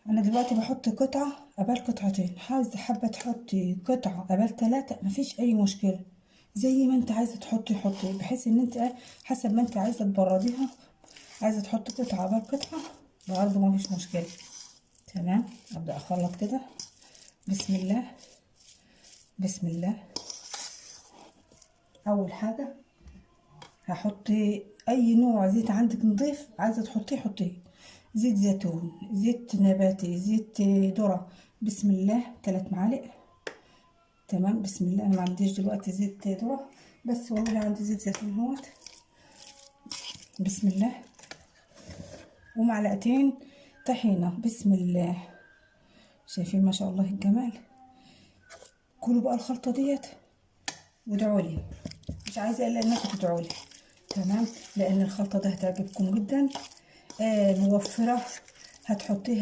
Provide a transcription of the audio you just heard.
انا دلوقتي بحط قطعة قبل قطعتين، حابة تحطي قطعة قبل 3 مفيش اي مشكلة، زي ما انت عايزة حطي، بحيث ان انت حسب ما انت عايزة تبرديها. عايزة تحطي قطعة قبل قطعة برضه مفيش مشكلة. تمام، ابدأ اخلط كده. بسم الله بسم الله. اول حاجة هحط اي نوع زيت عندك نضيف، عايزة حطيه. زيت زيتون، زيت نباتي، زيت ذرة. بسم الله 3 معالق. تمام، بسم الله. انا ما عنديش دلوقتي زيت ذرة، بس والله عندي زيت زيتون اهوت. بسم الله. ومعلقتين طحينة. بسم الله. شايفين ما شاء الله الجمال. كلوا بقى الخلطة ديت وادعوا لي، مش عايزة الا انكم تدعوا لي. تمام، لان الخلطة ده هتعجبكم جدا. موفرة، هتحطيها